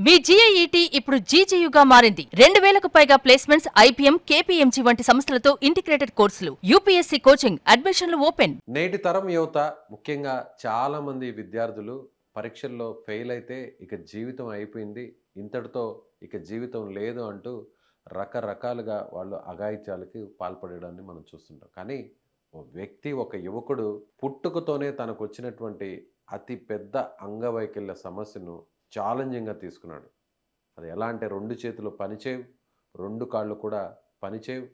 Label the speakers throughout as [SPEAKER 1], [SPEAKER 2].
[SPEAKER 1] మీ జీఐఈటీ ఇప్పుడు జీజేయుగా మారింది. 2000కు పైగా ప్లేస్మెంట్స్, ఐపీఎం, కేపీఎంజీ వంటి సంస్థలతో ఇంటిగ్రేటెడ్ కోర్సులు. యూపీఎస్సీ కోచింగ్, అడ్మిషన్లు ఓపెన్.
[SPEAKER 2] నేటి తరం యువత, ముఖ్యంగా చాలామంది విద్యార్థులు పరీక్షల్లో ఫెయిల్ అయితే ఇక జీవితం అయిపోయింది, ఇంతటితో ఇక జీవితం లేదు అంటూ రకరకాలుగా వాళ్ళు అఘాయిత్యాలకి పాల్పడడాన్ని మనం చూస్తుంటాం. కానీ ఒక యువకుడు పుట్టుకతోనే తనకు వచ్చినటువంటి అతి పెద్ద అంగవైకల్య సమస్యను ఛాలెంజింగ్గా తీసుకున్నాడు. అది ఎలా అంటే 2 చేతులు పనిచేయవు, 2 కాళ్ళు కూడా పనిచేయవు,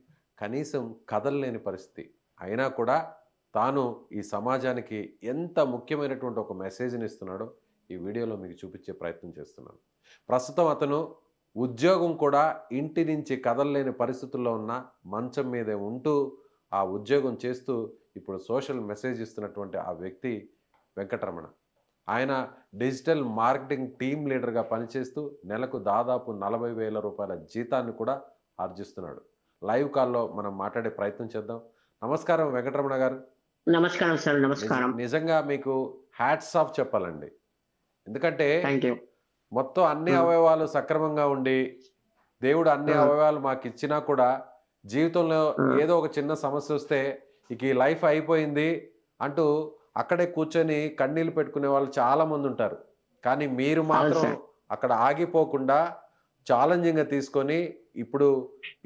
[SPEAKER 2] కనీసం కదలలేని పరిస్థితి. అయినా కూడా తాను ఈ సమాజానికి ఎంత ముఖ్యమైనటువంటి ఒక మెసేజ్ని ఇస్తున్నాడో ఈ వీడియోలో మీకు చూపించే ప్రయత్నం చేస్తున్నాను. ప్రస్తుతం అతను ఉద్యోగం కూడా ఇంటి నుంచి కదలలేని పరిస్థితుల్లో ఉన్న మంచం మీదే ఉంటూ ఆ ఉద్యోగం చేస్తూ ఇప్పుడు సోషల్ మెసేజ్ ఇస్తున్నటువంటి ఆ వ్యక్తి వెంకటరమణ. ఆయన డిజిటల్ మార్కెటింగ్ టీమ్ లీడర్గా పనిచేస్తూ నెలకు దాదాపు 40,000 రూపాయల జీతాన్ని కూడా ఆర్జిస్తున్నాడు. లైవ్ కాల్లో మనం మాట్లాడే ప్రయత్నం చేద్దాం. నమస్కారం వెంకటరమణ గారు.
[SPEAKER 3] నమస్కారం సార్. నమస్కారం.
[SPEAKER 2] నిజంగా మీకు హ్యాట్స్ ఆఫ్ చెప్పాలండి. ఎందుకంటే మొత్తం అన్ని అవయవాలు సక్రమంగా ఉండి దేవుడు అన్ని అవయవాలు మాకు ఇచ్చినా కూడా జీవితంలో ఏదో ఒక చిన్న సమస్య వస్తే ఇక ఈ లైఫ్ అయిపోయింది అంటూ అక్కడే కూర్చొని కన్నీళ్ళు పెట్టుకునే వాళ్ళు చాలామంది ఉంటారు. కానీ మీరు మాత్రం అక్కడ ఆగిపోకుండా ఛాలెంజింగ్గా తీసుకొని ఇప్పుడు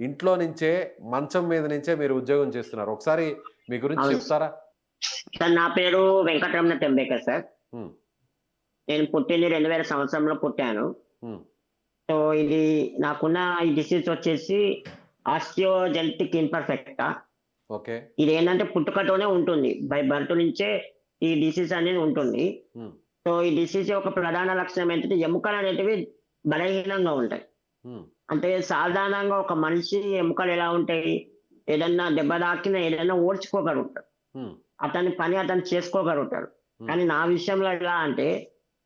[SPEAKER 2] ఇంట్లో నుంచే, మంచం మీద నుంచే మీరు ఉద్యోగం చేస్తున్నారు. ఒకసారి మీ గురించి చెప్తారా?
[SPEAKER 3] సార్, నా పేరు వెంకటరమణ టెంబేకర్ సార్. నేను పుట్టింది 2000 సంవత్సరంలో పుట్టాను. సో ఇది నాకున్న ఈ డిసీజ్ వచ్చేసి ఆస్టియోజెనెటిక్ ఇంపర్ఫెక్టా.
[SPEAKER 2] ఓకే.
[SPEAKER 3] ఇది ఏంటంటే పుట్టుకతోనే ఉంటుంది, బై బర్త్ నుంచే ఈ డిసీజ్ అనేది ఉంటుంది. సో ఈ డిసీజ్ యొక్క ప్రధాన లక్షణం ఏంటంటే ఎముకలు అనేటివి బలహీనంగా ఉంటాయి. అంటే సాధారణంగా ఒక మనిషి ఎముకలు ఎలా ఉంటాయి, ఏదన్నా దెబ్బ తాకినా ఏదైనా ఓడ్చుకోగలుగుతాడు, అతని పని అతను చేసుకోగలుగుతాడు. కానీ నా విషయంలో ఎలా అంటే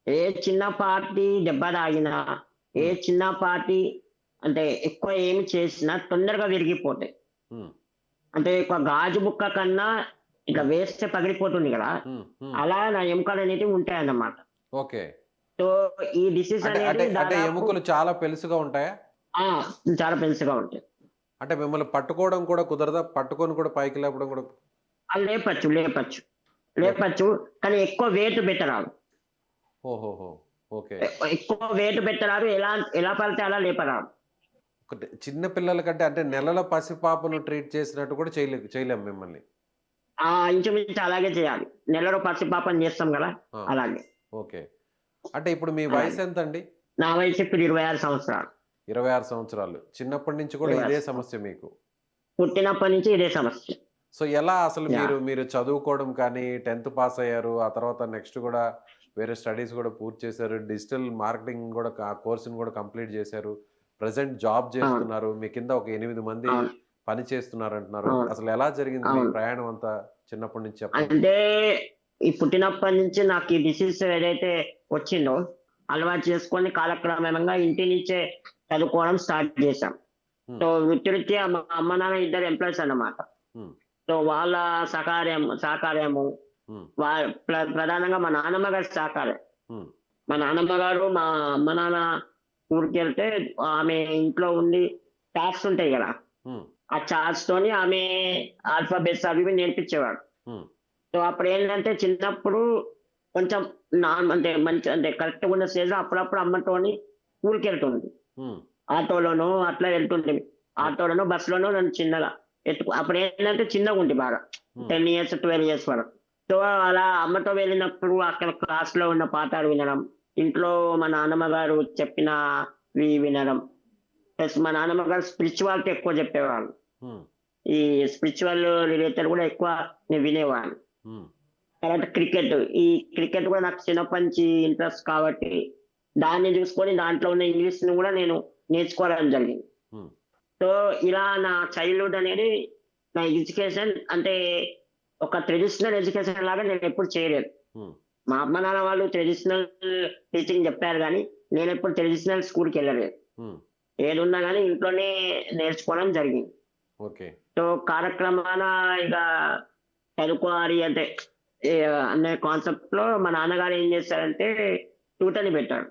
[SPEAKER 3] ఏ చిన్నపాటి దెబ్బ తాగినా, ఏ చిన్నపాటి అంటే ఎక్కువ ఏమి చేసినా తొందరగా విరిగిపోతాయి. అంటే ఒక గాజు ముక్క కన్నా ఇక వేస్తే పగిలిపోతుంది కదా, అలా నా ఎముకలు అనేవి ఉంటాయి అన్నమాట.
[SPEAKER 2] ఓకే.
[SPEAKER 3] సో ఈ డిసీజ్ అనేది
[SPEAKER 2] ఎముకలు చాలా పెలుసుగా ఉంటాయా?
[SPEAKER 3] చాలా పెలుసుగా ఉంటాయి.
[SPEAKER 2] అంటే మిమ్మల్ని పట్టుకోవడం కూడా కుదరదా? పట్టుకొని కూడా పైకి లేపడం కూడా?
[SPEAKER 3] లేపచ్చు లేపచ్చు లేపచ్చు కానీ ఎక్కువ వెయిట్ పెట్టరాదు.
[SPEAKER 2] ఓహోహో. ఓకే.
[SPEAKER 3] ఎక్కువ వెయిట్ పెట్టరాదు, ఎలా పడితే అలా లేపరాదు.
[SPEAKER 2] చిన్న పిల్లల కంటే అంటే నెలల పసిపాపను ట్రీట్ చేసినట్టు కూడా చేయలేం మిమ్మల్ని?
[SPEAKER 3] ఇంచుమించు అలాగే చేయాలి. నెలలో పసిపాపని చేస్తాం కదా, అలాగే.
[SPEAKER 2] ఓకే. అంటే ఇప్పుడు మీ వయసు ఎంత అండి?
[SPEAKER 3] నా వయసు ఇప్పుడు 26 సంవత్సరాలు.
[SPEAKER 2] 26 సంవత్సరాలు. చిన్నప్పటి నుంచి కూడా ఇదే సమస్య మీకు?
[SPEAKER 3] పుట్టినప్పటి నుంచి ఇదే సమస్య.
[SPEAKER 2] సో ఎలా అసలు మీరు చదువుకోవడం కానీ, 10th పాస్ అయ్యారు, ఆ తర్వాత నెక్స్ట్ కూడా వేరే స్టడీస్ కూడా పూర్తి చేశారు, డిజిటల్ మార్కెటింగ్ కూడా కోర్సుని కూడా కంప్లీట్ చేశారు, ప్రెసెంట్ జాబ్ చేస్తున్నారు, మీ కింద ఒక 8 మంది పని చేస్తున్నారు అంటున్నారు. అసలు ఎలా జరిగింది మీ ప్రయాణం అంతా చిన్నప్పటి నుంచి చెప్పండి.
[SPEAKER 3] అంటే ఈ పుట్టినప్పటి నుంచి నాకు ఈ డిసీజ్ ఏదైతే వచ్చిందో అలవాటు చేసుకొని కాలక్రమంగా ఇంటి నుంచే చదువుకోవడం స్టార్ట్ చేశాం. సో వృత్తిరీత్యా మా అమ్మ నాన్న ఇద్దరు ఎంప్లాయీస్ అన్నమాట. సో వాళ్ళ సహకార్యము ప్రధానంగా మా నాన్నమ్మ గారి సహకారం. మా నాన్నమ్మ గారు మా అమ్మ నాన్న ఊరికి వెళ్తే ఆమె ఇంట్లో ఉండి చార్ట్స్ ఉంటాయి కదా, ఆ చార్ట్స్ తోని ఆమె ఆల్ఫాబెట్స్ అవి నేర్పించేవాడు. సో అప్పుడు ఏంటంటే చిన్నప్పుడు కొంచెం అంటే మంచి అంటే కరెక్ట్గా ఉన్న స్టేజ్ అప్పుడప్పుడు అమ్మతోని ఊరికి వెళ్తుంది, ఆటోలోనో అట్లా వెళ్తుంటే, ఆటోలోనో బస్సులోనో నన్ను చిన్నగా అప్పుడు ఏంటంటే చిన్నగా ఉంది బాగా, 10 years 12 years వరకు. సో అలా అమ్మతో వెళ్ళినప్పుడు అక్కడ క్లాస్ లో ఉన్న పాఠాలు వినడం, ఇంట్లో మా నాన్నమ్మ గారు చెప్పినవి వినడం, ప్లస్ మా నాన్నమ్మ గారు స్పిరిచువాలిటీ ఎక్కువ చెప్పేవాళ్ళు. ఈ స్పిరిచువల్ రిలేటెడ్ కూడా ఎక్కువ నేను వినేవాడిని. తర్వాత ఈ క్రికెట్ కూడా నాకు చిన్నప్పటి నుంచి ఇంట్రెస్ట్ కాబట్టి దాన్ని చూసుకొని దాంట్లో ఉన్న ఇంగ్లీష్ ని కూడా నేను నేర్చుకోవడం జరిగింది. సో ఇలా నా చైల్డ్హుడ్ అనేది, నా ఎడ్యుకేషన్ అంటే ఒక ట్రెడిషనల్ ఎడ్యుకేషన్ లాగా నేను ఎప్పుడు చేయలేదు. మా అమ్మ నాన్న వాళ్ళు ట్రెడిషనల్ టీచింగ్ చెప్పారు కానీ నేను ఎప్పుడు ట్రెడిషనల్ స్కూల్కి వెళ్ళలేదు. ఏదున్నా కానీ ఇంట్లోనే నేర్చుకోవడం జరిగింది. సో కార్యక్రమాన ఇక చదువుకోవాలి అంటే అనే కాన్సెప్ట్ లో మా నాన్నగారు ఏం చేశారంటే ట్యూటర్ని పెట్టాడు.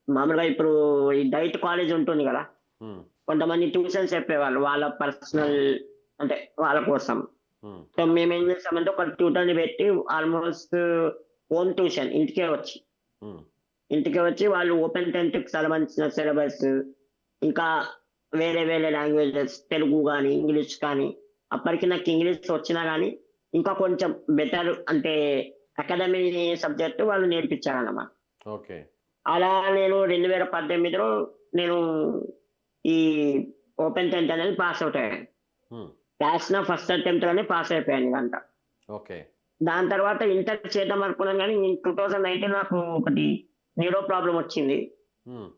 [SPEAKER 3] మామూలుగా ఇప్పుడు ఈ డైట్ కాలేజ్ ఉంటుంది కదా,
[SPEAKER 2] ఉమ్,
[SPEAKER 3] కొంతమంది ట్యూషన్స్ చెప్పేవాళ్ళు వాళ్ళ పర్సనల్, అంటే వాళ్ళ కోసం.
[SPEAKER 2] ఉమ్,
[SPEAKER 3] సో మేమేం చేస్తామంటే ఒక ట్యూటర్ని పెట్టి ఆల్మోస్ట్ హోమ్ ట్యూషన్
[SPEAKER 2] ఉమ్,
[SPEAKER 3] ఇంటికి వచ్చి వాళ్ళు ఓపెన్ 10th సంబంధించిన సిలబస్, ఇంకా వేరే వేరే లాంగ్వేజెస్, తెలుగు కానీ ఇంగ్లీష్ కానీ, అప్పటికి నాకు ఇంగ్లీష్ వచ్చినా కానీ ఇంకా కొంచెం బెటర్ అంటే అకాడమీ సబ్జెక్ట్ వాళ్ళు నేర్పించారన్నమాట.
[SPEAKER 2] ఓకే.
[SPEAKER 3] అలా నేను 2018లో నేను ఈ ఓపెన్ 10th అనేది పాస్ అవుట్ అయ్యాను.
[SPEAKER 2] ఉమ్,
[SPEAKER 3] రాసిన ఫస్ట్ అటెంప్ట్లోనే పాస్ అయిపోయాను ఇదంట.
[SPEAKER 2] ఓకే.
[SPEAKER 3] దాని తర్వాత ఇంటర్ చేద్దాం అనుకున్నాను కానీ 2019 నాకు ఒకటి న్యూరో ప్రాబ్లం వచ్చింది.
[SPEAKER 2] ఉమ్,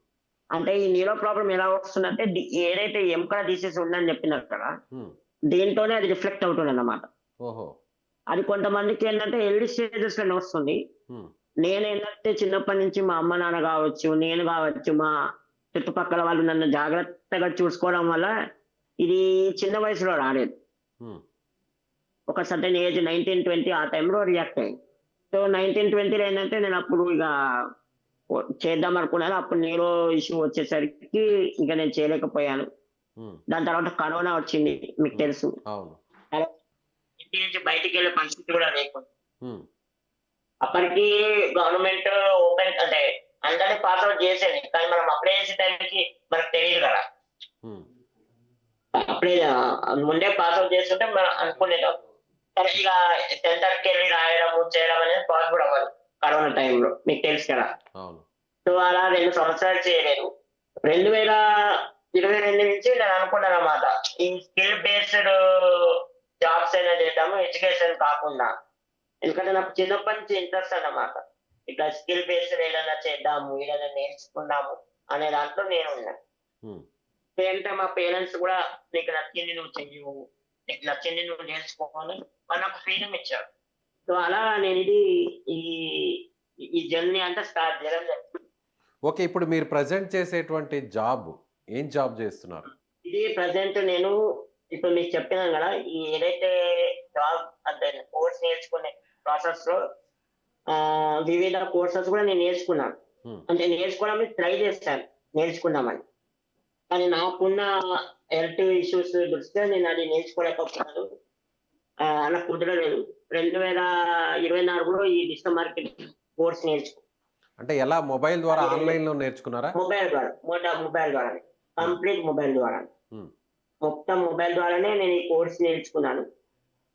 [SPEAKER 3] అంటే ఈ న్యూరో ప్రాబ్లం ఎలా వస్తుందంటే ఏదైతే ఎముకల డిసీజ్ ఉందని చెప్పినారు కదా,
[SPEAKER 2] ఉమ్,
[SPEAKER 3] దీంతోనే అది రిఫ్లెక్ట్ అవుతుంది అన్నమాట.
[SPEAKER 2] ఓహో.
[SPEAKER 3] అది కొంతమందికి ఏంటంటే ఎర్లీ స్టేజెస్ లోనే వస్తుంది.
[SPEAKER 2] ఉమ్,
[SPEAKER 3] నేనేంటంటే చిన్నప్పటి నుంచి మా అమ్మ నాన్న కావచ్చు, నేను కావచ్చు, మా చుట్టుపక్కల వాళ్ళు నన్ను జాగ్రత్తగా చూసుకోవడం వల్ల ఇది చిన్న వయసులో రాలేదు.
[SPEAKER 2] ఉమ్,
[SPEAKER 3] ఒక సర్టెన్ ఏజ్ 19-20 ఆ టైంలో రియాక్ట్ అయ్యింది. సో 19-20లో ఏంటంటే నేను అప్పుడు ఇక చేద్దాం అనుకున్నాను. అప్పుడు న్యూరో ఇష్యూ వచ్చేసరికి ఇక నేను చేయలేకపోయాను.
[SPEAKER 2] ఉమ్,
[SPEAKER 3] దాని తర్వాత కరోనా వచ్చింది, మీకు
[SPEAKER 2] ఉమ్,
[SPEAKER 3] తెలుసు.
[SPEAKER 2] అవును.
[SPEAKER 3] ఇంటి నుంచి బయటికి వెళ్ళే పరిస్థితి కూడా లేకుండా,
[SPEAKER 2] ఉమ్,
[SPEAKER 3] అప్పటికి గవర్నమెంట్ ఓపెన్ అంటే అందరినీ పాస్ అవుట్ చేసేది, కానీ మనం అప్లై చేసే టైంకి మనకు తెలియదు కదా.
[SPEAKER 2] ఉమ్,
[SPEAKER 3] అప్పుడే ముందే పాస్ అవుట్ చేస్తుంటే మనం అనుకునేది సరే, ఇక సెంటర్కి వెళ్ళి రాయడము చేయడం అనేది పాసిబుల్ అవ్వదు కరోనా టైంలో, మీకు తెలుసు కదా.
[SPEAKER 2] అవును.
[SPEAKER 3] సో అలా 2 సంవత్సరాలు చేయలేదు. 2022 నుంచి నేను అనుకున్నాను అన్నమాట, ఈ స్కిల్ బేస్డ్ జాబ్స్ అయినా చేద్దాము, ఎడ్యుకేషన్ కాకుండా. ఎందుకంటే నాకు చిన్నప్పటి నుంచి ఇంట్రెస్ట్ అన్నమాట, ఇట్లా స్కిల్ బేస్డ్ ఏదైనా చేద్దాము, ఏదైనా నేర్చుకుందాము అనే దాంట్లో నేను ఉన్నాను.
[SPEAKER 2] ఉమ్,
[SPEAKER 3] ఏంటంటే మా పేరెంట్స్ కూడా నీకు నచ్చింది నువ్వు చెయ్యు, నీకు నచ్చింది నువ్వు నేర్చుకోవాలి, వాళ్ళు నాకు ఫ్రీడమ్ ఇచ్చారు. సో అలా నేను ఈ ఈ జర్నీ అంతా స్టార్ట్ చేయడం జరిగింది.
[SPEAKER 2] ఓకే. ఇప్పుడు మీరు ప్రజెంట్ చేసేటువంటి జాబ్ ఏం జాబ్ చేస్తున్నారు?
[SPEAKER 3] ఇది ప్రజెంట్ నేను ఇప్పుడు మీకు చెప్పినాను కదా, ఈ ఏదైతే జాబ్ అంటే కోర్స్ నేర్చుకునే ప్రాసెస్ లో వివిధ కోర్సెస్ కూడా నేను నేర్చుకున్నాను.
[SPEAKER 2] ఉమ్,
[SPEAKER 3] అంటే నేర్చుకోవడానికి ట్రై చేశాను, నేర్చుకుందామని. కానీ నాకున్న హెల్త్ ఇష్యూస్ దృష్ట్యా నేను అది నేర్చుకోలేకపోతున్నాను. నాకు కుదరలేదు. 2024లో ఈ డిజిటల్ మార్కెటింగ్ కోర్స్
[SPEAKER 2] అంటే ఎలా మొబైల్ ద్వారా ఆన్లైన్లో నేర్చుకున్నారా?
[SPEAKER 3] మొబైల్ ద్వారా కంప్లీట్ మొబైల్ ద్వారా,
[SPEAKER 2] ఉమ్,
[SPEAKER 3] మొత్తం మొబైల్ ద్వారానే నేను ఈ కోర్స్ నేర్చుకున్నాను.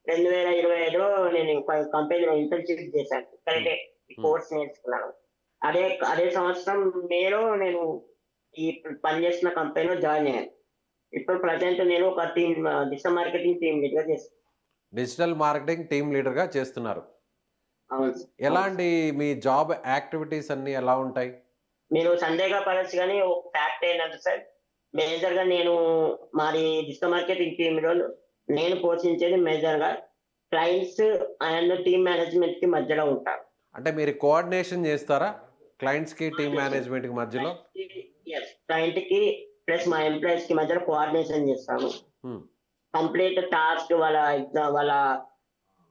[SPEAKER 3] 2025లో నేను కంపెనీలో ఇంటర్న్షిప్ చేశాను, ఇక్కడైతే ఈ కోర్స్ నేర్చుకున్నాను. అదే అదే సంవత్సరం మేలో నేను ఈ పనిచేసిన కంపెనీలో జాయిన్ అయ్యాను. ఇప్పుడు ప్రజెంట్ నేను ఒక డిజిటల్ మార్కెటింగ్ టీమ్ లీడ్ గా చేస్తాను.
[SPEAKER 2] డిజిటల్ మార్కెటింగ్ టీమ్ లీడర్గా చేస్తున్నారు.
[SPEAKER 3] అవును సార్.
[SPEAKER 2] ఎలాంటి మీ జాబ్ యాక్టివిటీస్ అన్నీ ఎలా ఉంటాయి?
[SPEAKER 3] మీరు సందేహ పడచ్చు, కానీ ఒక ఫ్యాక్ట్ ఏంటంటే సార్, మేజర్ గా నేను మాది డిజిటల్ మార్కెటింగ్ టీమ్ లో నేను పోషించేది మేజర్ గా క్లయింట్స్ అండ్ టీమ్ మేనేజ్మెంట్ కి మధ్యలో ఉంటారు.
[SPEAKER 2] అంటే మీరు కోఆర్డినేషన్ చేస్తారా క్లయింట్స్కి టీమ్ మేనేజ్మెంట్కి మధ్యలో?
[SPEAKER 3] క్లయింట్ కి ప్లస్ మా ఎంప్లాయీస్ కి మధ్యలో కోఆర్డినేషన్ చేస్తాము.
[SPEAKER 2] ఉమ్,
[SPEAKER 3] కంప్లీట్ టాస్క్ వాళ్ళ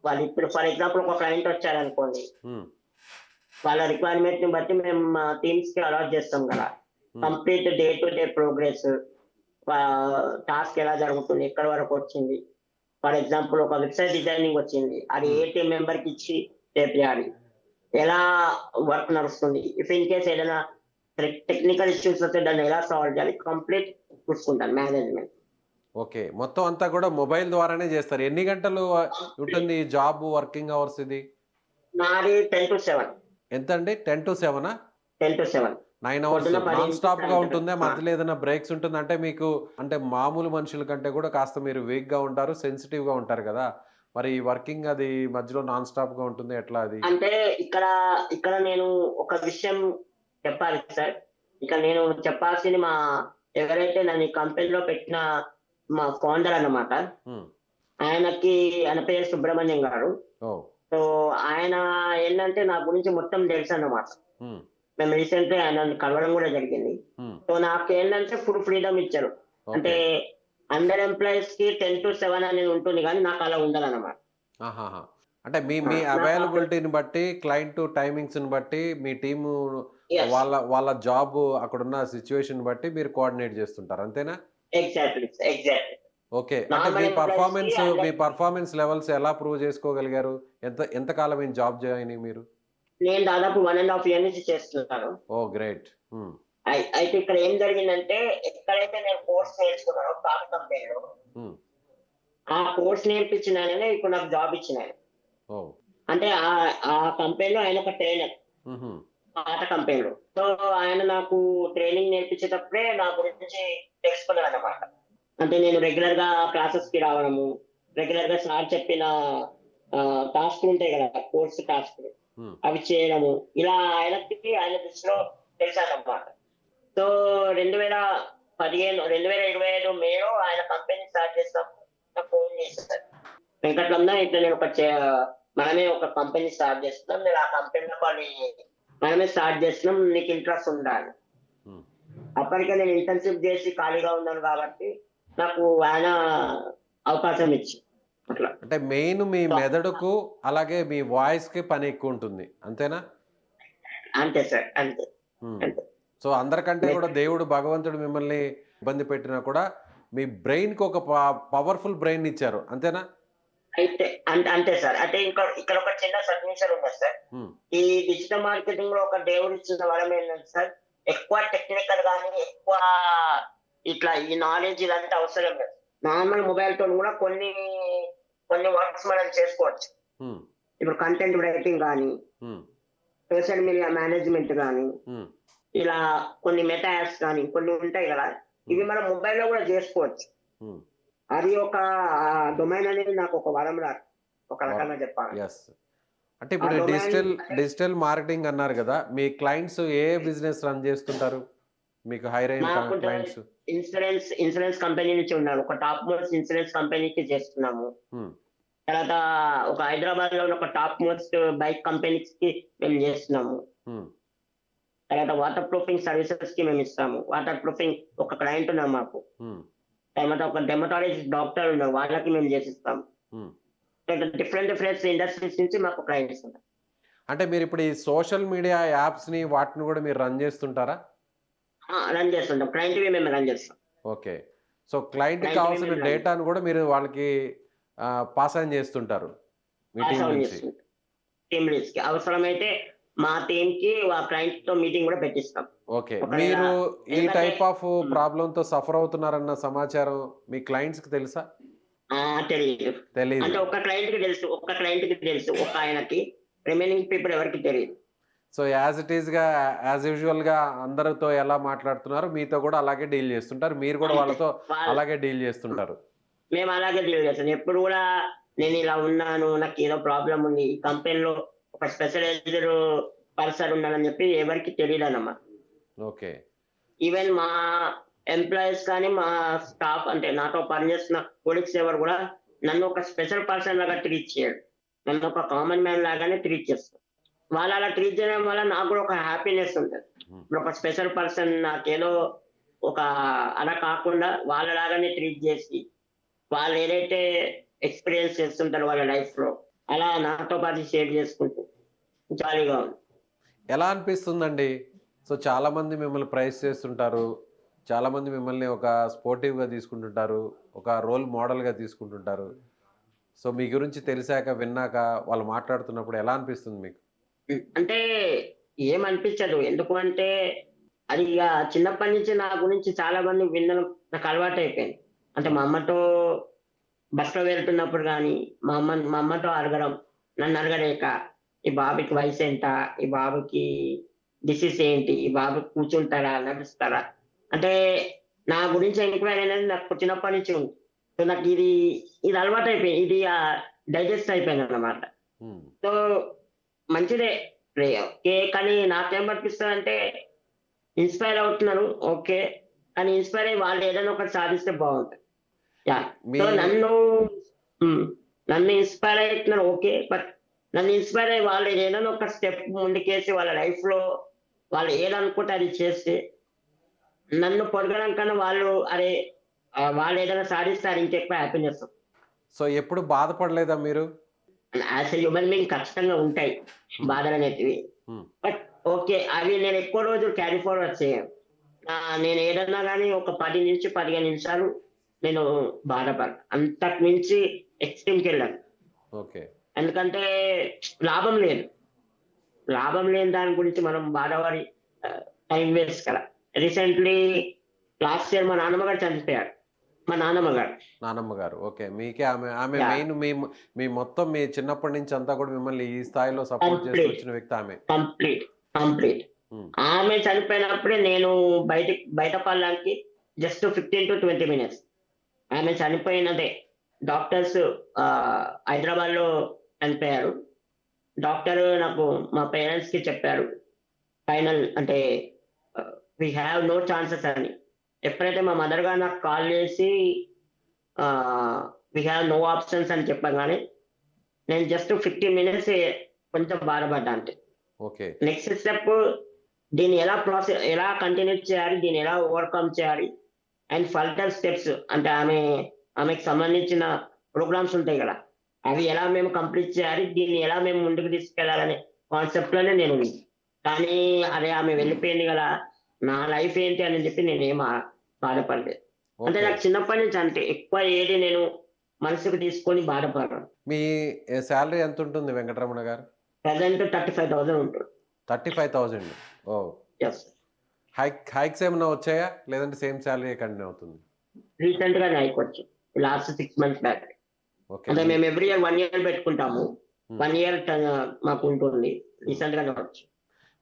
[SPEAKER 3] వాళ్ళు ఇప్పుడు ఫర్ ఎగ్జాంపుల్ ఒక క్లయింట్ వచ్చారనుకోండి,
[SPEAKER 2] ఉమ్,
[SPEAKER 3] వాళ్ళ రిక్వైర్మెంట్ ని బట్టి మేము మా టీమ్స్ కి అలాట్ చేస్తాం కదా. Complete day to day progress, task ఎలా జరుగుతుంది, ఎక్కడి వరకు వచ్చింది. ఫర్ ఎగ్జాంపుల్ ఒక వెబ్సైట్ డిజైనింగ్ వచ్చింది, అది ఏ టీం మెంబర్ కి ఇచ్చి చేయాలి, ఎలా వర్క్ నడుస్తుంది, ఇఫ్ ఇన్ కేస్ ఏదైనా టెక్నికల్ ఇష్యూస్ వస్తే దాన్ని ఎలా సాల్వ్ చేయాలి, కంప్లీట్ చూసుకుంటాను మేనేజ్మెంట్.
[SPEAKER 2] ఓకే. మొత్తం అంతా కూడా మొబైల్ ద్వారానే చేస్తారు. ఎన్ని గంటలు ఉంటుంది ఈ జాబ్ వర్కింగ్ అవర్స్ ఇది?
[SPEAKER 3] నాది 10 to 7.
[SPEAKER 2] ఎంతండి? 10 to 7?
[SPEAKER 3] 10 to 7.
[SPEAKER 2] 9 అవర్స్
[SPEAKER 3] పొద్దున 10
[SPEAKER 2] నాన్ స్టాప్గా
[SPEAKER 3] సాయంత్రం.
[SPEAKER 2] ఉంటుందా? మధ్యలో ఏదైనా బ్రేక్స్ ఉంటుంది? అంటే మీకు అంటే మామూలు మనుషుల కంటే కూడా కాస్త మీరు వీక్గా ఉంటారు, సెన్సిటివ్గా ఉంటారు కదా, మరి వర్కింగ్ అది మధ్యలో నాన్ స్టాప్గా ఉంటుంది ఎట్లా అది?
[SPEAKER 3] అంటే ఇక్కడ నేను ఒక విషయం చెప్పాలి సార్. ఇక నేను చెప్పాల్సింది ఎవరైతే నన్ను ఈ కంపెనీలో పెట్టిన మా ఫౌండర్ అన్నమాట.
[SPEAKER 2] ఉమ్,
[SPEAKER 3] ఆయన పేరు సుబ్రహ్మణ్యం గారు.
[SPEAKER 2] ఓ,
[SPEAKER 3] సో ఆయన ఏంటంటే నా గురించి మొత్తం తెలుసు అన్నమాట.
[SPEAKER 2] ఉమ్,
[SPEAKER 3] మేము రీసెంట్లీ ఆయన కలవడం కూడా జరిగింది.
[SPEAKER 2] ఉమ్,
[SPEAKER 3] సో నాకు ఏంటంటే ఫుల్ ఫ్రీడమ్ ఇచ్చారు. అంటే అందర్ ఎంప్లాయీస్ కి 10 to 7 అనేది ఉంటుంది, కానీ నాకు అలా ఉండదన్నమాట.
[SPEAKER 2] ఆహాహా. అంటే మీ మీ అవైలబిలిటీని బట్టి, క్లయింట్ టైమింగ్స్ని బట్టి మీ టీము
[SPEAKER 3] Yes.
[SPEAKER 2] వాళ్ళ జాబ్ అక్కడున్న సిచ్యువేషన్ బట్టి మీరు కోఆర్డినేట్ చేస్తుంటారు అంతేనా?
[SPEAKER 3] ఎగ్జాక్ట్లీ.
[SPEAKER 2] ఓకే. అంటే
[SPEAKER 3] నార్మల్ ఎంప్లాయీస్ కి
[SPEAKER 2] మీ పర్ఫార్మెన్స్ లెవెల్స్ ఎలా ప్రూవ్ చేసుకోగలిగారు? ఎంత కాలం అయింది జాబ్ జాయిన్ అయ్యి మీరు?
[SPEAKER 3] నేను దాదాపు 1.5 ఇయర్ నుంచి చేస్తున్నాను.
[SPEAKER 2] ఓహ్! గ్రేట్. హ్మ్.
[SPEAKER 3] అయితే ఇక్కడ ఏం జరిగిందంటే, ఎక్కడైతే నేను కోర్స్ నేర్చుకున్నానో పాత కంపెనీలో,
[SPEAKER 2] హ్మ్.
[SPEAKER 3] ఆ కోర్స్ నేర్పించిన ఆయననే ఇప్పుడు నాకు జాబ్ ఇచ్చిన ఆయన.
[SPEAKER 2] ఓహ్!
[SPEAKER 3] అంటే ఆ కంపెనీలో ఆయన ఒక ట్రైనర్,
[SPEAKER 2] హుహు.
[SPEAKER 3] పాత కంపెనీలో. సో ఆయన నాకు ట్రైనింగ్ నేర్పించేటప్పుడే నా గురించి తెలుసుకున్నాడు అన్నమాట. అంటే నేను రెగ్యులర్ గా క్లాసెస్ కి రావడము, రెగ్యులర్ గా సార్ చెప్పిన టాస్క్లు ఉంటాయి కదా, కోర్స్ టాస్క్లు,
[SPEAKER 2] హ్మ్.
[SPEAKER 3] అవి చేయడము, ఇలా ఆయన దృష్టిలో తెలిసానన్నమాట. సో 2025 మేలో ఆయన కంపెనీ స్టార్ట్ చేసినప్పుడు నాకు ఫోన్ చేశారు. వెంకట్రమణ, ఇట్లా నేను మనమే ఒక కంపెనీ స్టార్ట్ చేస్తున్నాం, నేను ఆ కంపెనీలో మనమే స్టార్ట్ చేస్తున్నాం, నీకు ఇంట్రెస్ట్ ఉండాలి.
[SPEAKER 2] హ్మ్.
[SPEAKER 3] అప్పటికే నేను ఇంటర్న్షిప్ చేసి ఖాళీగా ఉన్నాను కాబట్టి నాకు ఆయన అవకాశం ఇచ్చి అట్లా.
[SPEAKER 2] అంటే మెయిన్ మీ మెదడుకు అలాగే మీ వాయిస్‌కి పని ఎక్కువుంటుంది. అంతేనా?
[SPEAKER 3] అంతే సార్, అంతే.
[SPEAKER 2] హ్మ్.
[SPEAKER 3] అంతే.
[SPEAKER 2] సో అందరికంటే కూడా దేవుడు భగవంతుడు మిమ్మల్ని ఇబ్బంది పెట్టినా కూడా మీ బ్రెయిన్‌కి ఒక పవర్‌ఫుల్ బ్రెయిన్ ఇచ్చారు. అంతేనా?
[SPEAKER 3] అయితే అంతే సార్. అంటే ఇక్కడ ఒక చిన్న సబ్మిషన్ ఉన్నది సార్.
[SPEAKER 2] హ్మ్.
[SPEAKER 3] ఈ డిజిటల్ మార్కెటింగ్ లో ఒక దేవుడు ఇచ్చిన వరం ఏంటంటే సార్, ఎక్కువ టెక్నికల్ గానీ, ఎక్కువ ఇట్లా ఈ నాలెడ్జ్ ఇదంతా అవసరం లేదు. నార్మల్ మొబైల్ తోని కూడా కొన్ని వర్క్స్ మనం చేసుకోవచ్చు.
[SPEAKER 2] హ్మ్.
[SPEAKER 3] ఇప్పుడు కంటెంట్ రైటింగ్ కానీ,
[SPEAKER 2] హ్మ్.
[SPEAKER 3] సోషల్ మీడియా మేనేజ్మెంట్ కానీ,
[SPEAKER 2] హ్మ్.
[SPEAKER 3] ఇలా కొన్ని మెటా యాప్స్ కానీ కొన్ని ఉంటాయి కదా, ఇవి మనం మొబైల్లో కూడా చేసుకోవచ్చు.
[SPEAKER 2] హ్మ్.
[SPEAKER 3] అది ఒక డొమైన్ అనేది నాకు ఒక వరం రా, ఒక రకంగా చెప్పాలి.
[SPEAKER 2] యెస్. అంటే ఇప్పుడు
[SPEAKER 3] ఆ
[SPEAKER 2] డిజిటల్ మార్కెటింగ్ అన్నారు గదా! మీ క్లయింట్స్ ఏ బిజినెస్ రన్ చేస్తుంటారు? మీకు హైర్ అయిన
[SPEAKER 3] నాకు
[SPEAKER 2] క్లయింట్స్?
[SPEAKER 3] ఇన్సూరెన్స్ కంపెనీ నుంచి ఉన్నాను. ఒక టాప్ మోస్ట్ ఇన్సూరెన్స్ కంపెనీకి చేస్తున్నాము.
[SPEAKER 2] హ్మ్.
[SPEAKER 3] తర్వాత ఒక హైదరాబాద్ లో ఉన్న ఒక టాప్ మోస్ట్ బైక్ కంపెనీస్ కి మేము చేస్తున్నాము.
[SPEAKER 2] హ్మ్.
[SPEAKER 3] తర్వాత వాటర్ ప్రూఫింగ్ సర్వీసెస్ కి మేము ఇస్తాము. వాటర్ ప్రూఫింగ్ ఒక క్లయింట్ ఉన్నారు మాకు.
[SPEAKER 2] హ్మ్.
[SPEAKER 3] తర్వాత ఒక డెర్మటాలజిస్ట్ డాక్టర్ ఉన్నారు, వాళ్ళకి మేము చేసిస్తాము.
[SPEAKER 2] హ్మ్.
[SPEAKER 3] డిఫరెంట్ ఇండస్ట్రీస్ నుంచి మాకు క్లయింట్స్ ఉన్నారు.
[SPEAKER 2] అంటే మీరిప్పుడు ఈ సోషల్ మీడియా యాప్స్‌ని వాటిని గూడా మీరు రన్ చేస్తుంటారా?
[SPEAKER 3] రన్ చేస్తుంటాం. క్లయింట్‌వి మేము రన్ చేస్తాం.
[SPEAKER 2] ఓకే. సో క్లయింట్‌కి
[SPEAKER 3] క్లయింట్‌వి
[SPEAKER 2] కావాల్సిన
[SPEAKER 3] మేము రన్
[SPEAKER 2] డేటాను గూడా మీరు వాళ్ళకి పాస్ ఆన్ చేస్తుంటారు. మీ
[SPEAKER 3] పాస్
[SPEAKER 2] టీమ్
[SPEAKER 3] ఆన్
[SPEAKER 2] నుంచి.
[SPEAKER 3] చేస్తుంటాం. టీమ్ లీడ్స్‌కి అవసరమైతే మా టీమ్‌కి ఆ క్లయింట్‌తో మీటింగ్ కూడా పెట్టిస్తాం.
[SPEAKER 2] ఓకే.
[SPEAKER 3] ఒకవేళ
[SPEAKER 2] మీరు ఈ
[SPEAKER 3] ఎందుకంటే
[SPEAKER 2] టైప్ ఆఫ్ ప్రాబ్లమ్‌తో సఫర్ అవుతున్నారన్న సమాచారం మీ క్లయింట్స్‌కి తెలుసా?
[SPEAKER 3] తెలీదు.
[SPEAKER 2] తెలీదు.
[SPEAKER 3] అంటే ఒక క్లయింట్‌కి తెలుసు. ఒక ఆయనకి. రిమైనింగ్ పీపుల్ ఎవరికీ తెలీదు.
[SPEAKER 2] సో యాజ్ యూజువల్‌గా అందరితో ఎలా మాట్లాడుతున్నారో మీతో గూడా అలాగే డీల్ చేస్తుంటారు. మీరు గూడా
[SPEAKER 3] అంతే.
[SPEAKER 2] వాళ్ళతో
[SPEAKER 3] వాళ్ళు
[SPEAKER 2] అలాగే డీల్ చేస్తుంటారు.
[SPEAKER 3] మేము అలాగే డీల్ చేస్తాం. ఎప్పుడు కూడా నేను ఇలా ఉన్నాను, నాకేదో ప్రాబ్లమ్ ఉంది, ఈ కంపెనీలో ఒక స్పెషలైజ్డ్ పర్సన్ ఉన్నాడని చెప్పి ఎవరికీ తెలీదన్నమాట.
[SPEAKER 2] ఓకే.
[SPEAKER 3] ఈవెన్ మా ఎంప్లాయీస్ కానీ, మా స్టాఫ్ అంటే నాతో పనిచేస్తున్న కొలీగ్స్ ఎవరు కూడా నన్ను ఒక స్పెషల్ పర్సన్ లాగా ట్రీట్ చేయరు. నన్ను ఒక కామన్ మ్యాన్ లాగానే ట్రీట్ చేస్తారు. వాళ్ళు అలా ట్రీట్ చేయడం వల్ల నాకు కూడా ఒక హ్యాపీనెస్ ఉంటది.
[SPEAKER 2] హ్మ్.
[SPEAKER 3] ఇప్పుడు ఒక స్పెషల్ పర్సన్ నాకేదో ఒక అలా కాకుండా వాళ్ళలాగానే ట్రీట్ చేసి, వాళ్ళు ఏదైతే ఎక్స్‌పీరియన్స్ చేస్తుంటారో వాళ్ళ లైఫ్‌లో, అలా నాతో పాటు షేర్ చేసుకుంటూ జాలీగా ఉంది.
[SPEAKER 2] ఎలా అనిపిస్తుందండి? సో చాలామంది మిమ్మల్ని ప్రైజ్ చేస్తుంటారు. చాలామంది మిమ్మల్ని ఒక స్పోర్టివ్‌గా తీసుకుంటుంటారు. ఒక రోల్ మోడల్‌గా తీసుకుంటుంటారు. సో మీ గురించి తెలిసాక, విన్నాక వాళ్ళు మాట్లాడుతున్నప్పుడు ఎలా అనిపిస్తుంది మీకు?
[SPEAKER 3] అంటే ఏమనిపించదు. ఎందుకు అంటే అది ఇగ చిన్నప్పటి నుంచి నా గురించి చాలా మంది వినడం నాకు అలవాటయిపోయింది. అంటే మా అమ్మతో బస్‌లో వెళ్తున్నప్పుడు గానీ, మా అమ్మతో అడగడం, నన్ను అడగలేక, ఈ బాబుకి వయసెంత? ఈ బాబుకి డిసీజ్ ఏంటి? ఈ బాబు కూర్చుంటారా? నడుస్తారా? అంటే నా గురించి ఎంక్వైరీ అనేది నాకు చిన్నప్పటి నుంచి ఉంది. సో నాకు ఇది అలవాటయిపోయింది. ఇది డైజెస్ట్ అయిపోయిందన్నమాట.
[SPEAKER 2] హ్మ్.
[SPEAKER 3] సో మంచిదే. ఓకే. కానీ నాకేమనిపిస్తదంటే ఇన్‌స్పైర్ అవుతున్నారు. ఓకే. కానీ ఇన్‌స్పైర్ అయ్యి వాళ్ళు ఏదైనా ఒకటి సాధిస్తే బావుంటది. యాహ్!
[SPEAKER 2] మీ
[SPEAKER 3] సో హ్మ్. నన్ను ఇన్‌స్పైర్ అయితున్నారు ఓకే. బట్ నన్ను ఇన్‌స్పైర్ అయ్యి వాళ్ళు ఏదైనా ఒక స్టెప్ ముందుకేసి వాళ్ళ లైఫ్‌లో వాళ్ళు ఏదనుకుంటే అది చేస్తే, నన్ను పొగడడం కన్నా వాళ్ళు ఏదైనా సాధిస్తే అది ఇంకెక్కువ హ్యాపీనెస్.
[SPEAKER 2] సో ఎప్పుడు బాధపడలేదా మీరు?
[SPEAKER 3] యాస్ ఎ హ్యూమన్ బీయింగ్ ఖచ్చితంగా ఉంటాయి
[SPEAKER 2] హ్మ్.
[SPEAKER 3] బాధలనేటివి.
[SPEAKER 2] హ్మ్.
[SPEAKER 3] But okay. అవి నేను ఎక్కువ రోజులు క్యారీ ఫార్వర్డ్ చేయను. నేను ఏదన్నా గాని ఒక 10-15 నిమిషాలు నేను బాధపడను. అంతకు మించి ఎక్స్‌ట్రీమ్‌కెళ్ళను.
[SPEAKER 2] ఓకే.
[SPEAKER 3] ఎందుకంటే లాభం లేదు. లాభం లేని దాని గురించి మనం బాధపడి టైం వేస్ట్ కదా! రీసెంట్‌లీ లాస్ట్ ఇయర్ మా నాన్నమ్మ గారు చనిపోయారు. మా నాన్నమ్మ గారు.
[SPEAKER 2] నానమ్మ గారు. ఓకే. మీకే ఆమె
[SPEAKER 3] యాహ్!
[SPEAKER 2] మెయిన్ మీ మొత్తం మీ చిన్నప్పటి నుంచి అంతా కూడా మిమ్మల్ని ఈ స్థాయిలో సపోర్ట్ చేస్తూ
[SPEAKER 3] కంప్లీట్.
[SPEAKER 2] వచ్చిన వ్యక్తి ఆమె.
[SPEAKER 3] కంప్లీట్. కంప్లీట్.
[SPEAKER 2] హ్మ్.
[SPEAKER 3] ఆమె చనిపోయినప్పుడే నేను బయటపడడానికి జస్ట్ 15-20 మినిట్స్. ఆమె చనిపోయినదే. డాక్టర్స్ హైదరాబాద్‌లో చనిపోయారు. డాక్టరు నాకు మా పేరెంట్స్‌కి చెప్పారు. ఫైనల్ అంటే వి హావ్ నో ఛాన్సెస్ అని. ఎప్పుడైతే మా మదర్ గారు నాకు కాల్ చేసి వి హావ్ నో ఆప్షన్స్ అని చెప్పంగానే నేను జస్ట్ 15 మినిట్స్ కొంచెం బాధపడ్డా అంతే.
[SPEAKER 2] ఓకే.
[SPEAKER 3] నెక్స్ట్ స్టెప్ దీన్ని ఎలా కంటిన్యూ చేయాలి? దీన్ని ఎలా ఓవర్‌కమ్ చేయాలి? అండ్ ఫర్దర్ స్టెప్స్ అంటే ఆమెకి సంబంధించిన ప్రోగ్రామ్స్ ఉంటాయి గదా! అవి ఎలా మేము కంప్లీట్ చేయాలి? దీన్ని ఎలా మేము ముందుకు తీసుకెళ్లాలనే కాన్సెప్ట్‌లోనే నేనున్నా. కానీ అరే! ఆమె వెళ్ళిపోయింది గదా! నా లైఫ్ ఏంటి అని చెప్పి నేనేం బాధపడలేదు. అంటే
[SPEAKER 2] ఓకే.
[SPEAKER 3] నాకు చిన్నప్పటి నుంచి అంతే. ఎక్కువ ఏది నేను మనసుకు తీసుకొని బాధపడను.
[SPEAKER 2] మీ సాలరీ ఎంతుంటుంది వెంకటరమణ గారు?
[SPEAKER 3] ప్రెజెంట్ 35,000 ఉంటుంది.
[SPEAKER 2] 35,000. ఓహ్!
[SPEAKER 3] యెస్.
[SPEAKER 2] హైక్స్ ఏమన్నా వచ్చాయా? లేదంటే సేమ్ సాలరీయే కంటిన్యూ అవుతుంది?
[SPEAKER 3] రీసెంట్‌గానే హైకొచ్చింది. Last 6 months back.
[SPEAKER 2] ఓకే.
[SPEAKER 3] అంటే మేము ఎవ్రీ ఇయర్ 1 ఇయర్ పెట్టుకుంటాము.
[SPEAKER 2] హ్మ్.
[SPEAKER 3] 1 ఇయర్ మాకుంటుంది. రీసెంట్‌గానే వచ్చింది.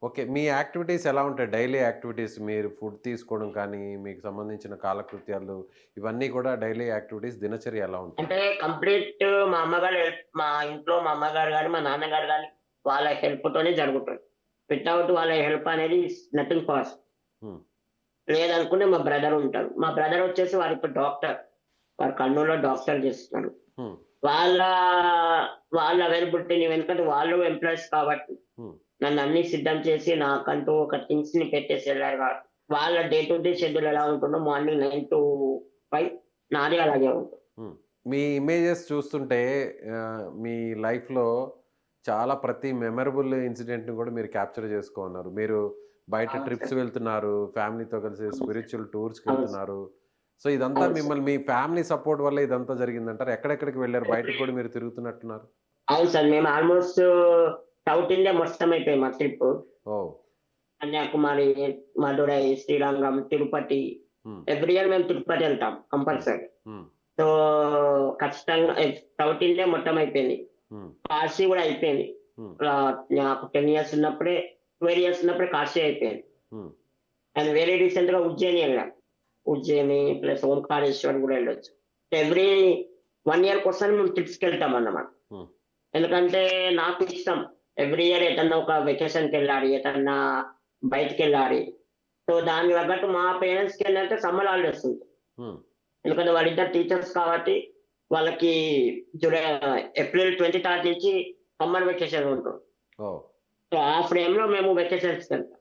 [SPEAKER 2] ఓకే. మీ యాక్టివిటీస్ ఎలా ఉంటాయి? డైలీ యాక్టివిటీస్ మీరు ఫుడ్ తీసుకోవడం కానీ, మీకు సంబంధించిన కాలకృత్యాలు ఇవన్నీ కూడా డైలీ యాక్టివిటీస్ దినచర్య ఎలా ఉంటుంది?
[SPEAKER 3] అంటే కంప్లీట్ మా ఇంట్లో మా అమ్మగారు గాని, మా నాన్నగారు గాని వాళ్ళ హెల్ప్‌తోనే జరుగుతుంది. వితౌట్ వాళ్ళ హెల్ప్ అనేది నథింగ్ పాసిబుల్.
[SPEAKER 2] హ్మ్.
[SPEAKER 3] లేదనుకుంటే మా బ్రదర్ ఉంటారు. మా బ్రదర్ వచ్చేసి వారిప్పుడు డాక్టర్. వారు కర్నూలులో డాక్టర్ చేస్తున్నారు.
[SPEAKER 2] హ్మ్.
[SPEAKER 3] వాళ్ళ వాళ్ళ అవైలబిలిటీని ఎందుకంటే వాళ్ళు ఎంప్లాయీస్ కాబట్టి
[SPEAKER 2] హ్మ్.
[SPEAKER 3] నన్ను అన్ని సిద్ధం చేసి నాకంటూ ఒక థింగ్స్‌ని పెట్టేసి ఎళ్లారు కాబట్టి వాళ్ళ డే టు డే షెడ్యూల్ ఎలా ఉంటుందో మార్నింగ్ 9-5 నాది అలాగే ఉంటుంది.
[SPEAKER 2] హ్మ్. మీ ఇమేజెస్ చూస్తుంటే మీ లైఫ్‌లో చాలా ప్రతి మెమరబుల్ ఇన్సిడెంట్‌ని కూడా మీరు క్యాప్చర్ చేసుకున్నారు. మీరు బయట
[SPEAKER 3] అవును
[SPEAKER 2] ట్రిప్స్
[SPEAKER 3] సార్.
[SPEAKER 2] వెళ్తున్నారు. ఫ్యామిలీతో కలిసి
[SPEAKER 3] అవును సార్.
[SPEAKER 2] స్పిరిచ్యువల్
[SPEAKER 3] అవును సార్.
[SPEAKER 2] టూర్స్‌కెళ్తున్నారు. సో, ఇదంతా
[SPEAKER 3] అవును సార్.
[SPEAKER 2] మీ ఫ్యామిలీ సపోర్ట్ వల్లే ఇదంతా జరిగిందంటారా? ఎక్కడెక్కడికి వెళ్లారు? బయటకి కూడా మీరు తిరుగుతున్నట్టున్నారు?
[SPEAKER 3] అవును సార్. మేము ఆల్‌మోస్ట్ సౌత్ ఇండియా మొత్తం అయిపోయింది మా ట్రిప్పు.
[SPEAKER 2] ఓహ్!
[SPEAKER 3] కన్యాకుమారి, మదురై, శ్రీరంగం, తిరుపతి.
[SPEAKER 2] హ్మ్.
[SPEAKER 3] ఎవ్రీ ఇయర్ మేము తిరుపతి వెళ్తాం
[SPEAKER 2] హ్మ్.
[SPEAKER 3] కంపల్సరీ.
[SPEAKER 2] హ్మ్.
[SPEAKER 3] సో, ఖచ్చితంగా సౌత్ ఇండియా మొత్తం అయిపోయింది.
[SPEAKER 2] హ్మ్.
[SPEAKER 3] కాశీ గూడా అయిపోయింది.
[SPEAKER 2] హ్మ్.
[SPEAKER 3] నాకు 10 ఇయర్స్ ఉన్నప్పుడే 12 ఇయర్స్ ఉన్నప్పుడే కాశీ అయిపోయింది.
[SPEAKER 2] హ్మ్.
[SPEAKER 3] అండ్ వెరీ రీసెంట్‌గా ఉజ్జయిని ఎళ్ళాం. ఉజ్జయిని ప్లస్ ఓంకారేశ్వర్ గూడా ఎళ్ళొచ్చు. ఎవ్రీ 1 ఇయర్‌కోసారి మేము ట్రిప్స్‌కెళ్తామన్నమాట.
[SPEAKER 2] హ్మ్.
[SPEAKER 3] ఎందుకంటే నాకు ఇష్టం. ఎవ్రీ ఇయర్ ఎటన్నా ఒక వెకేషన్‌కెళ్ళాలి. ఎటన్నా బయటికెళ్ళాలి. సో, దానికి తగ్గట్టు మా పేరెంట్స్‌కేంటంటే సమ్మర్ హాలిడేస్ ఉంటాయి.
[SPEAKER 2] హ్మ్.
[SPEAKER 3] ఎందుకంటే వాళ్ళిద్దరు టీచర్స్ కాబట్టి వాళ్ళకి జులై ఏప్రిల్ 23 నుంచి సమ్మర్ వెకేషన్ ఉంటుంది.
[SPEAKER 2] ఓహ్!
[SPEAKER 3] సో, ఆ ఫ్రేమ్‌లో మేము వెకేషన్స్‌కెళ్తాం.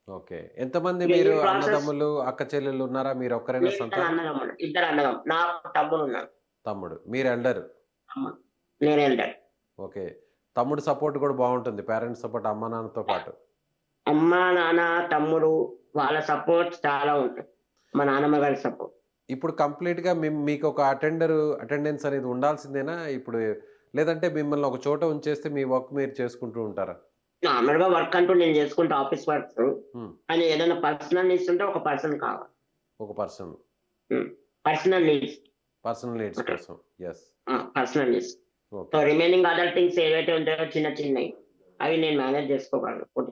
[SPEAKER 2] ఓకే. ఎంతమంది
[SPEAKER 3] ఇక ఈ
[SPEAKER 2] మీరు
[SPEAKER 3] ప్రాసెస్
[SPEAKER 2] అన్నదమ్ములు, అక్క చెల్లెళ్ళు ఉన్నారా? మీరొక్కరేనా
[SPEAKER 3] ఇద్దరు
[SPEAKER 2] సంతానం?
[SPEAKER 3] అన్నదమ్ములు. ఇద్దరు అన్నదమ్ములు. నాకు తమ్ముడున్నాడు.
[SPEAKER 2] తమ్ముడు. మీరు ఎల్డర్.
[SPEAKER 3] తమ్ముడు. నేను ఎల్డర్.
[SPEAKER 2] ఓకే. తమ్ముడు సపోర్ట్ గూడా బావుంటుంది. పేరెంట్స్ సపోర్ట్ అమ్మా, నాన్నతో పాటు.
[SPEAKER 3] అమ్మ, నాన్న, తమ్ముడు వాళ్ళ సపోర్ట్ చాలా ఉంటుంది. మా నాన్నమ్మ గారి సపోర్ట్.
[SPEAKER 2] ఇప్పుడు కంప్లీట్‌గా మీకొక అటెండెన్స్ అనేది ఉండాల్సిందేనా? ఇప్పుడు లేదంటే మిమ్మల్ని ఒక చోట ఉంచేస్తే మీ వర్క్ మీరు చేసుకుంటూ ఉంటారా?
[SPEAKER 3] నార్మల్‌గా వర్క్ అంటూ నేను చేసుకుంటా ఆఫీస్ వర్క్స్.
[SPEAKER 2] హ్మ్.
[SPEAKER 3] కానీ ఏదైనా పర్సనల్ నీడ్స్ ఉంటే ఒక పర్సన్ కావాలి.
[SPEAKER 2] ఒక person.
[SPEAKER 3] Hmm. Personal needs.
[SPEAKER 2] Personal needs
[SPEAKER 3] okay.
[SPEAKER 2] కోసం. Yes.
[SPEAKER 3] Personal needs. So,
[SPEAKER 2] okay.
[SPEAKER 3] Remaining other things ఏవైతే ఉంటాయో చిన్న చిన్నయి అవి నేను మేనేజ్ చేసుకోగలను. కొద్ది.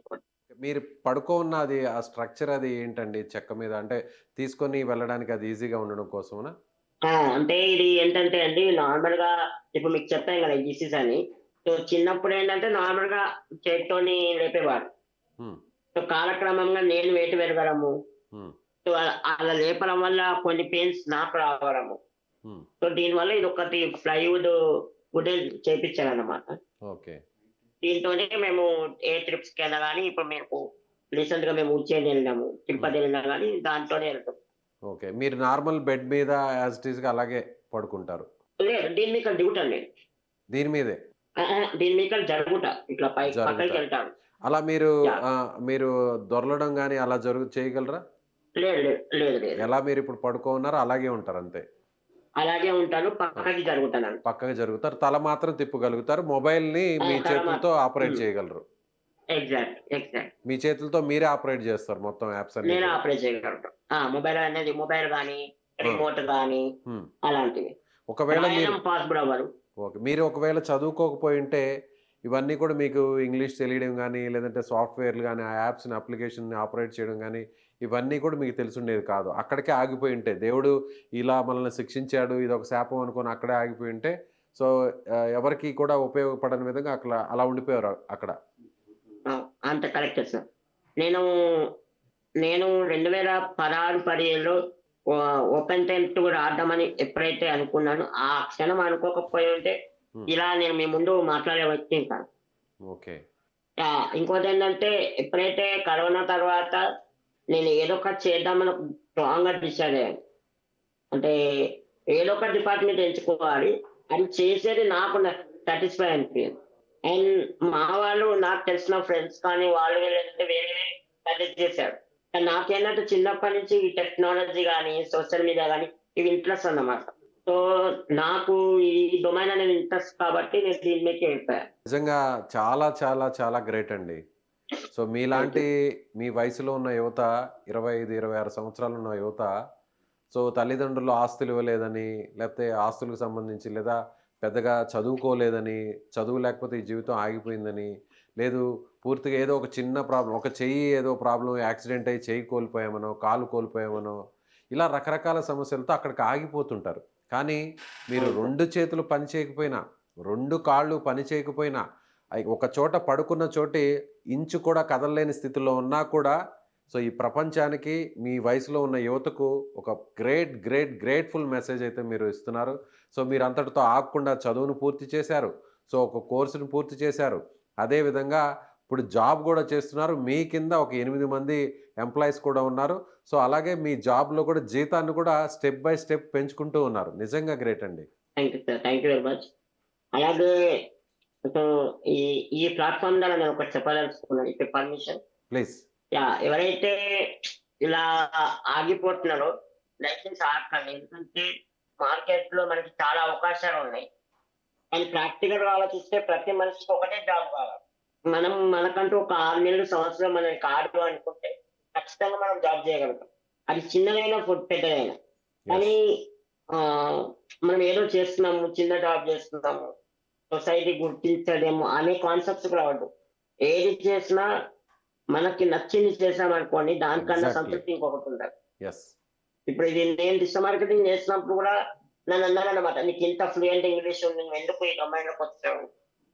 [SPEAKER 2] మీరు పడుకోన్న అది ఆ స్ట్రక్చర్ అది ఏంటండి? చెక్క మీద అంటే తీసుకొని వెళ్ళడానికి అది ఈజీగా ఉండడం కోసమనా?
[SPEAKER 3] అంటే ఇది ఏంటంటే అండి నార్మల్‌గా ఇప్పుడు మీకు చెప్పాను గదా! ఈసీస్ అని. సో, చిన్నప్పుడేంటంటే నార్మల్‌గా చేత్తోని లేపేవారు.
[SPEAKER 2] హ్మ్.
[SPEAKER 3] సో, కాలక్రమంగా నేను వెయిట్ పెరగడము.
[SPEAKER 2] హ్మ్.
[SPEAKER 3] సో, అలా లేపడం వల్ల కొన్ని పెయిన్స్ నాకు రావడము.
[SPEAKER 2] హ్మ్.
[SPEAKER 3] సో, దీనివల్ల ఇదొకటి వుడ్ చేపిచ్చారన్నమాట.
[SPEAKER 2] ఓకే.
[SPEAKER 3] దీంతోనే మేము ఏ ట్రిప్స్‌కైనా గాని ఇప్పుడు మీకు రీసెంట్‌గా మేము ఉజ్జయిని ఎళ్ళినాము.
[SPEAKER 2] హ్మ్.
[SPEAKER 3] తిరుపతి ఎళ్ళినా గాని దాంతోనే ఎళ్తాం.
[SPEAKER 2] ఓకే. మీరు నార్మల్ బెడ్ మీద యాజ్ ఇట్ ఈస్‌గా అలాగే పడుకుంటారు.
[SPEAKER 3] లేదు దీని మీదకెళ్ళి దిగుతాను నేను.
[SPEAKER 2] దీని మీదే
[SPEAKER 3] దీని మీదకెళ్ళి జరుగుతా. ఇట్లా
[SPEAKER 2] జరుగుతా.
[SPEAKER 3] పక్కకెళ్తాను.
[SPEAKER 2] అలా మీరు
[SPEAKER 3] యాహ్!
[SPEAKER 2] మీరు దొర్లడం గాని అలా చేయగలరా?
[SPEAKER 3] లేదు, లేదు, లేదు, లేదు.
[SPEAKER 2] ఎలా మీరిప్పుడు పడుకోనున్నారో అలాగే ఉంటారంతే.
[SPEAKER 3] అలాగే ఉంటాను.
[SPEAKER 2] ఆ!
[SPEAKER 3] పక్కకి జరుగుతానండి.
[SPEAKER 2] పక్కకి జరుగుతారు. తల మాత్రం తిప్పగలుగుతారు. మొబైల్‌ని
[SPEAKER 3] ఆ!
[SPEAKER 2] మీ
[SPEAKER 3] తల
[SPEAKER 2] చేతులతో
[SPEAKER 3] మాత్రం.
[SPEAKER 2] ఆపరేట్
[SPEAKER 3] హ్మ్.
[SPEAKER 2] చేయగలరు.
[SPEAKER 3] ఎగ్జాక్ట్. ఎగ్జాక్ట్.
[SPEAKER 2] మీ చేతులతో మీరే ఆపరేట్ చేస్తారు మొత్తం యాప్స్ అన్నీ
[SPEAKER 3] నేనే
[SPEAKER 2] కూడా.
[SPEAKER 3] ఆపరేట్ చేయగలను. మొబైల్ గాని,
[SPEAKER 2] ఆ!
[SPEAKER 3] రిమోట్ గాని
[SPEAKER 2] హ్మ్.
[SPEAKER 3] అలాంటివి.
[SPEAKER 2] ఒకవేళ మీరు
[SPEAKER 3] రాయడం పాసిబుల్ అవ్వదు.
[SPEAKER 2] ఓకే. మీరు ఒకవేళ చదువుకోకపోయుంటే, ఇవన్నీ కూడా మీకు ఇంగ్లీష్ తెలియడం గానీ, లేదంటే సాఫ్ట్‌వేర్‌లు గానీ, ఆ యాప్స్‌ని, అప్లికేషన్‌ని ఆపరేట్ చేయడం గానీ, ఇవన్నీ కూడా మీకు తెలిసుండేది కాదు. అక్కడికే ఆగిపోయుంటే, దేవుడు ఇలా మనల్ని శిక్షించాడు, ఇదొక శాపం అనుకోని అక్కడే ఆగిపోయుంటే, సో, ఎవరికీ కూడా ఉపయోగపడని విధంగా అలా ఉండిపోయారు అక్కడ.
[SPEAKER 3] ఆ! అంత కరెక్టే సార్. నేను, నేను 2016, 17లో ఓపెన్ టెన్త్ రాద్దామని ఎప్పుడైతే అనుకున్నానో, ఆ క్షణం అనుకోకపోయుంటే,
[SPEAKER 2] హ్మ్.
[SPEAKER 3] ఇలా నేను మీ ముందు మాట్లాడే వ్యక్తిని కాదు.
[SPEAKER 2] ఓకే.
[SPEAKER 3] ఇంకోటేంటంటే ఎప్పుడైతే కరోనా తర్వాత నేను ఏదో ఒకటి చేద్దామని స్ట్రాంగ్‌గా డిసైడ్ అయ్యాను. అంటే ఏదో ఒక డిపార్ట్‌మెంట్ ఎంచుకోవాలి. అది చేసేది నాకు సాటిస్ఫై అనిపియదు. అండ్ మా వాళ్ళు నాకు తెలిసిన ఫ్రెండ్స్ కానీ వాళ్ళు వీళ్ళంటే వేరే వేరే సజెస్ట్ చేశారు. కానీ నాకేంటంటే చిన్నప్పటి నుంచి ఈ టెక్నాలజీ గాని, సోషల్ మీడియా గాని ఇవి ఇంట్రెస్ట్ అన్నమాట. సో, నాకు ఈ డొమైన్ అనేది ఇంట్రెస్ట్ కాబట్టి నేను దీని మీదకి వెళ్ళిపోయా.
[SPEAKER 2] నిజంగా చాలా, చాలా, చాలా గ్రేట్ అండి. So,
[SPEAKER 3] thank you.
[SPEAKER 2] మీలాంటి మీ వయసులో ఉన్న యువత 25, 26 సంవత్సరాలున్న యువత సో, తల్లిదండ్రులు ఆస్తులు ఇవ్వలేదని, లేపోతే ఆస్తులకు సంబంధించి లేదా పెద్దగా చదువుకోలేదని, చదువు లేకపోతే ఈ జీవితం ఆగిపోయిందని, లేదు పూర్తిగా ఏదో ఒక చిన్న ప్రాబ్లమ్, ఒక చెయ్యి ఏదో ప్రాబ్లమ్ యాక్సిడెంట్ అయ్యి చెయ్యి కోల్పోయామనో, కాలు కోల్పోయామనో, ఇలా రకరకాల సమస్యలతో అక్కడికి ఆగిపోతుంటారు. కానీ మీరు
[SPEAKER 3] అవును సార్.
[SPEAKER 2] 2 చేతులు పని చేయకపోయినా, 2 కాళ్ళు పని చేయకపోయినా, ఒక చోట పడుకున్న చోటే ఇంచు కూడా కదలలేని స్థితిలో ఉన్నా కూడా సో, ఈ ప్రపంచానికి మీ వయసులో ఉన్న యువతకు ఒక గ్రేట్‌ఫుల్ మెసేజ్ అయితే మీరు ఇస్తున్నారు. సో, మీరంతటితో ఆగకుండా చదువును పూర్తి చేశారు. సో, ఒక కోర్స్‌ని పూర్తి చేశారు. అదే విధంగా ఇప్పుడు జాబ్ గూడా చేస్తున్నారు. మీ కింద ఒక 8 మంది ఎంప్లాయీస్ కూడా ఉన్నారు. సో, అలాగే మీ జాబ్‌లో కూడా జీతాన్ని కూడా స్టెప్ బై స్టెప్ పెంచుకుంటూ ఉన్నారు. నిజంగా గ్రేట్ అండి.
[SPEAKER 3] Thank you sir. Thank you very much. అలాగే సో, ఈ ఈ ప్లాట్‌ఫార్మ్ ద్వారా నేను ఒకటి చెప్పదలుచుకున్నాను. If permission.
[SPEAKER 2] ప్లీజ్.
[SPEAKER 3] ఎవరైతే ఇలా ఆగిపోతున్నారో దయచేసి ఆగకండి. ఎందుకంటే మార్కెట్‌లో మనకి చాలా అవకాశాలున్నాయి. కానీ ప్రాక్టికల్‌గా ఆలోచిస్తే ప్రతి మనిషికి ఒకటే జాబ్ కావాలి. మనకంటూ ఒక 6 నెలలు, సంవత్సరం మనకి కాదు అనుకుంటే ఖచ్చితంగా మనం జాబ్ చేయగలుగుతాం. అది చిన్నదైనా, పెద్దదైనా.
[SPEAKER 2] యెస్.
[SPEAKER 3] కానీ ఆహ్, మనం ఏదో చేస్తున్నాము, చిన్న జాబ్ చేస్తున్నాము, సొసైటీ గుర్తించడేమో అనే కాన్సెప్ట్స్‌కి రావద్దు. ఏది చేసినా మనకి నచ్చింది చేశామనుకోండి దానికన్నా
[SPEAKER 2] ఎగ్జాక్ట్‌లీ.
[SPEAKER 3] సంతృప్తి ఇంకొకటుండదు.
[SPEAKER 2] యెస్.
[SPEAKER 3] ఇప్పుడు ఇది నేను డిజిటల్ మార్కెటింగ్ చేసినప్పుడు కూడా నన్నన్నారన్నమాట. "నీకింత ఫ్లూయెంట్ ఇంగ్లీష్ ఉంది. నువ్వెందుకు ఈ డొమైన్‌లోకొచ్చావు?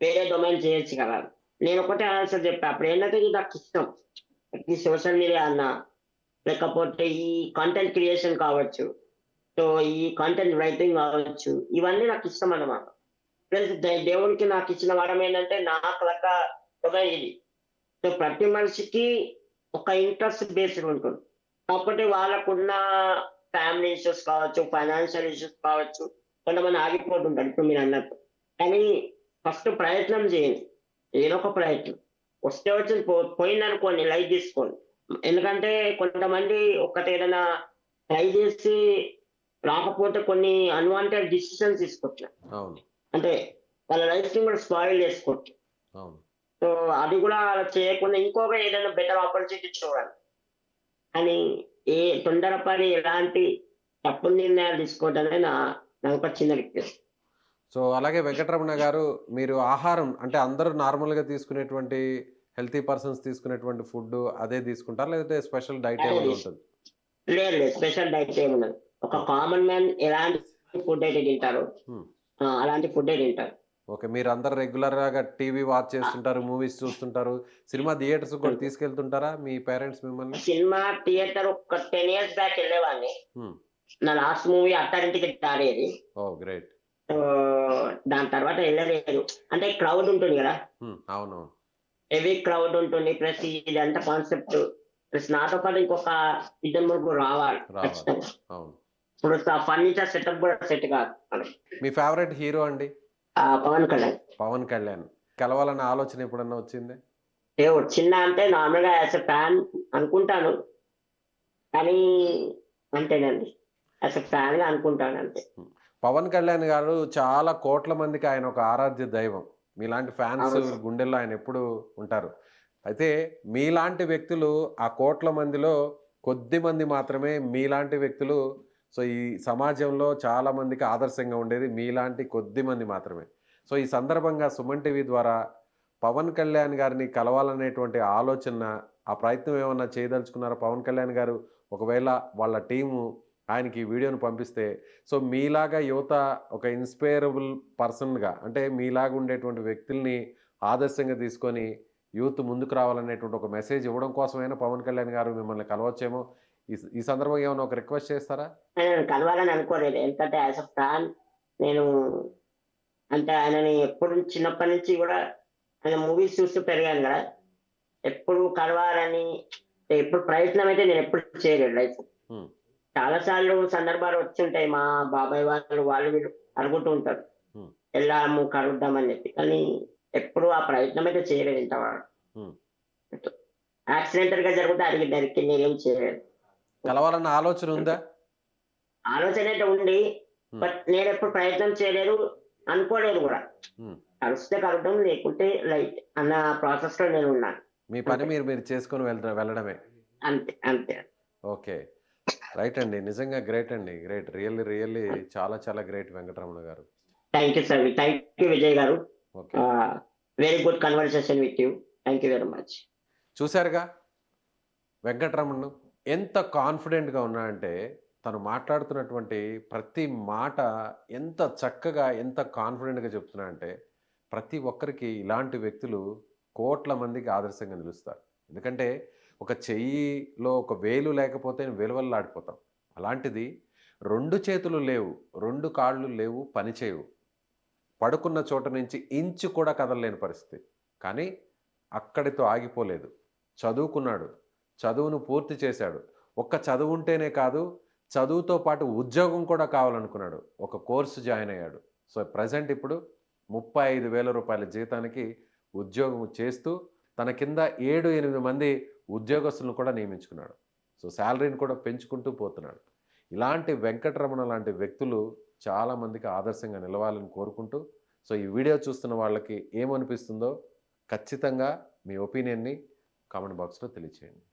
[SPEAKER 3] వేరే డొమైన్ చేయొచ్చు కదా!" నేనొకటే ఆన్సర్ చెప్పా. అప్పుడేంటంటే ఇది నాకిష్టం. ఈ సోషల్ మీడియా అన్నా, లేకపోతే ఈ కంటెంట్ క్రియేషన్ కావచ్చు. సో, ఈ కంటెంట్ రైటింగ్ కావచ్చు. ఇవన్నీ నాకిష్టమన్నమాట. ప్లస్ దేవుడికి నాకిచ్చిన వరం ఏంటంటే నాకు లెక్క డొమైన్ ఇది. సో, ప్రతి మనిషికి ఒక ఇంట్రెస్ట్ బేస్డ్ ఉంటుంది. కాకపోతే వాళ్ళకున్న ఫ్యామిలీ ఇష్యూస్ కావచ్చు, ఫైనాన్షియల్ ఇష్యూస్ కావచ్చు. కొంతమంది ఆగిపోతుంటారు ఇప్పుడు మీరన్నట్టు. కానీ ఫస్ట్ ప్రయత్నం చేయండి. ఏదో ఒక ప్రయత్నం. వస్తే వచ్చింది పోయిందనుకోండి లైట్ తీసుకోండి. ఎందుకంటే కొంతమంది ఏదైనా ట్రై చేసి రాకపోతే కొన్ని అన్‌వాంటెడ్ డిసిషన్స్ తీసుకుంటున్నారు.
[SPEAKER 2] అవును.
[SPEAKER 3] అంటే వాళ్ళ లైఫ్‌ని కూడా స్పాయిల్ చేసుకుంటున్నారు.
[SPEAKER 2] అవును.
[SPEAKER 3] సో, అది కూడా అలా చేయకుండా ఇంకొక ఏదైనా బెటర్ ఆపర్చునిటీ చూడాలి. కానీ తొందరపడి ఎలాంటి తప్పుడు నిర్ణయాలు తీసుకోవద్దనేది నాదొక చిన్న రిక్వెస్ట్.
[SPEAKER 2] సో, అలాగే వెంకటరమణ గారు మీరు ఆహారం అంటే అందరూ నార్మల్‌గా తీసుకునేటువంటి హెల్తీ పర్సన్స్ తీసుకునేటువంటి ఫుడ్డు అదే తీసుకుంటారా? లేకపోతే స్పెషల్ డైట్
[SPEAKER 3] అదే
[SPEAKER 2] ఏమన్నా ఉంటదా?
[SPEAKER 3] లేదు, లేదు. స్పెషల్ డైట్ ఏముండదు. ఒక కామన్ మ్యాన్ ఎలాంటి ఫుడ్ అయితే తింటారో
[SPEAKER 2] హ్మ్.
[SPEAKER 3] అలాంటి ఫుడ్డే తింటారు.
[SPEAKER 2] ఓకే. మీరందరూ రెగ్యులర్‌గా టీవీ వాచ్ చేస్తుంటారు, మూవీస్ చూస్తుంటారు. సినిమా థియేటర్స్‌కి కూడా
[SPEAKER 3] అంతే.
[SPEAKER 2] తీసుకెళ్తుంటారా మీ పేరెంట్స్ మిమ్మల్ని?
[SPEAKER 3] సినిమా థియేటర్ ఒక 10 ఇయర్స్ బ్యాక్ ఎళ్ళేవాడిని.
[SPEAKER 2] హ్మ్.
[SPEAKER 3] నా లాస్ట్ మూవీ 'అత్తారింటికి దారేది'.
[SPEAKER 2] ఓహ్! గ్రేట్.
[SPEAKER 3] సో, దాని తర్వాత ఎళ్ళలేదు. అంటే క్రౌడ్ ఉంటుంది గదా!
[SPEAKER 2] అవునవును.
[SPEAKER 3] హెవీ క్రౌడ్ ఉంటుంది. ప్లస్ ఇదంతా కాన్సెప్ట్. ప్లస్ నాతో పాటు ఇంకొక ఇద్దరు, ముగ్గురు రావాలి
[SPEAKER 2] రావాలి.
[SPEAKER 3] ఖచ్చితంగా.
[SPEAKER 2] అవును.
[SPEAKER 3] ఇప్పుడు ఫర్నిచర్ సెటప్ గూడా సెట్ కాదు మనకి.
[SPEAKER 2] మీ ఫేవరెట్ హీరో అండి?
[SPEAKER 3] పవన్ కళ్యాణ్.
[SPEAKER 2] పవన్ కళ్యాణ్. కలవాలన్న ఆలోచన ఎప్పుడన్నా వచ్చిందా?
[SPEAKER 3] ఏ వచ్చిందా అంటే నార్మల్‌గా యాస్ ఎ ఫ్యాన్ అనుకుంటాను. కానీ అంతేనండి. యాస్ ఎ ఫ్యాన్‌గా అనుకుంటాను అంతే.
[SPEAKER 2] పవన్ కళ్యాణ్ గారు చాలా కోట్ల మందికి ఆయన ఒక ఆరాధ్య దైవం. మీలాంటి ఫ్యాన్స్
[SPEAKER 3] అవును.
[SPEAKER 2] గుండెల్లో ఆయన ఎప్పుడూ ఉంటారు. అయితే మీలాంటి వ్యక్తులు ఆ కోట్ల మందిలో కొద్ది మంది మాత్రమే మీలాంటి వ్యక్తులు సో, ఈ సమాజంలో చాలా మందికి ఆదర్శంగా ఉండేది మీలాంటి కొద్ది మంది మాత్రమే. సో, ఈ సందర్భంగా సుమన్ టీవీ ద్వారా పవన్ కళ్యాణ్ గారిని కలవాలనేటువంటి ఆలోచన, ఆ ప్రయత్నం ఏమన్నా చేయదలుచుకున్నారా? పవన్ కళ్యాణ్ గారు ఒకవేళ వాళ్ళ టీము ఆయనకి ఈ వీడియోని పంపిస్తే సో, మీలాగా యువత ఒక ఇన్‌స్పైరబుల్ పర్సన్‌గా అంటే మీలాగా ఉండేటువంటి వ్యక్తుల్ని ఆదర్శంగా తీసుకొని యూత్ ముందుకు రావాలనేటువంటి ఒక మెసేజ్ ఇవ్వడం కోసమైనా పవన్ కళ్యాణ్ గారు మిమ్మల్ని కలవచ్చేమో! ఈ సందర్భంగా ఏమన్నా ఒక రిక్వెస్ట్ చేస్తారా?
[SPEAKER 3] నేను కలవాలని అనుకోలేదు. ఎందుకంటే యాస్ ఎ ఫ్యాన్ నేను అంటే ఆయనని ఎప్పుడు చిన్నప్పటి నుంచి గూడా ఆయన మూవీస్ చూస్తూ పెరిగాను గదా! ఎప్పుడు కలవాలని ఎప్పుడు ప్రయత్నం అయితే నేనెప్పుడు చేయలేదు లైఫ్‌లో.
[SPEAKER 2] హ్మ్.
[SPEAKER 3] చాలా సార్లు సందర్భాలు వచ్చుంటాయి. మా బాబాయ్ వాళ్ళు వీళ్ళు అనుకుంటూ ఉంటారు.
[SPEAKER 2] హ్మ్.
[SPEAKER 3] ఎళ్దాము, కలుద్దామని జెప్పి. కానీ ఎప్పుడు ఆ ప్రయత్నం అయితే చేయలేదు ఇంతవరకు.
[SPEAKER 2] హ్మ్.
[SPEAKER 3] యాక్సిడెంటల్‌గా జరిగితే దానికి నేనేం చేయలేదు.
[SPEAKER 2] కలవాలన్న ఆలోచన ఉందా?
[SPEAKER 3] ఆలోచన అయితే ఉంది.
[SPEAKER 2] హ్మ్.
[SPEAKER 3] బట్ నేనెప్పుడు ప్రయత్నం చేయలేదు. అనుకోలేదు గూడా.
[SPEAKER 2] హ్మ్.
[SPEAKER 3] కలిస్తే కలుద్దాం లేకుంటే లైట్ అన్న ప్రాసెస్‌లో నేనున్నాను.
[SPEAKER 2] మీ పని
[SPEAKER 3] అంతే.
[SPEAKER 2] మీరు చేసుకొని వెళ్ళడమే.
[SPEAKER 3] అంతే. అంతే.
[SPEAKER 2] ఓకే. రైట్ అండి. నిజంగా గ్రేట్ అండి. గ్రేట్. రియల్లీ చాలా చాలా great Venkataramana garu.
[SPEAKER 3] Thank you sir. Thank you Vijay garu.
[SPEAKER 2] Okay.
[SPEAKER 3] Very good conversation with you. Thank you very much.
[SPEAKER 2] చూసారుగా వెంకటరమణను ఎంత కాన్ఫిడెంట్‌గా ఉన్నాడంటే తను మాట్లాడుతున్నటువంటి ప్రతి మాట ఎంత చక్కగా, ఎంత కాన్ఫిడెంట్‌గా చెప్తున్నాడంటే ప్రతి ఒక్కరికి ఇలాంటి వ్యక్తులు కోట్ల మందికి ఆదర్శంగా నిలుస్తారు. ఎందుకంటే ఒక చెయ్యిలో ఒక వేలు లేకపోతే వెలవెల్లాడిపోతాం. అలాంటిది 2 చేతులు లేవు, 2 కాళ్ళు లేవు, పని చేయవు. పడుకున్న చోట నుంచి ఇంచు కూడా కదలలేని పరిస్థితి. కానీ అక్కడితో ఆగిపోలేదు. చదువుకున్నాడు. చదువును పూర్తి చేశాడు. ఒక్క చదువుంటేనే కాదు, చదువుతో పాటు ఉద్యోగం కూడా కావాలనుకున్నాడు. ఒక కోర్స్ జాయిన్ అయ్యాడు. సో, ప్రెజెంట్ ఇప్పుడు రూ. 35,000 జీతానికి ఉద్యోగం చేస్తూ తన కింద 7, 8 మంది ఉద్యోగస్తులను కూడా నియమించుకున్నాడు. సో, సాలరీని కూడా పెంచుకుంటూ పోతున్నాడు. ఇలాంటి వెంకటరమణ లాంటి వ్యక్తులు చాలామందికి ఆదర్శంగా నిలవాలని కోరుకుంటూ సో, ఈ వీడియో చూస్తున్న వాళ్ళకి ఏమనిపిస్తుందో ఖచ్చితంగా మీ ఒపీనియన్‌ని కామెంట్ బాక్స్‌లో తెలియచేయండి.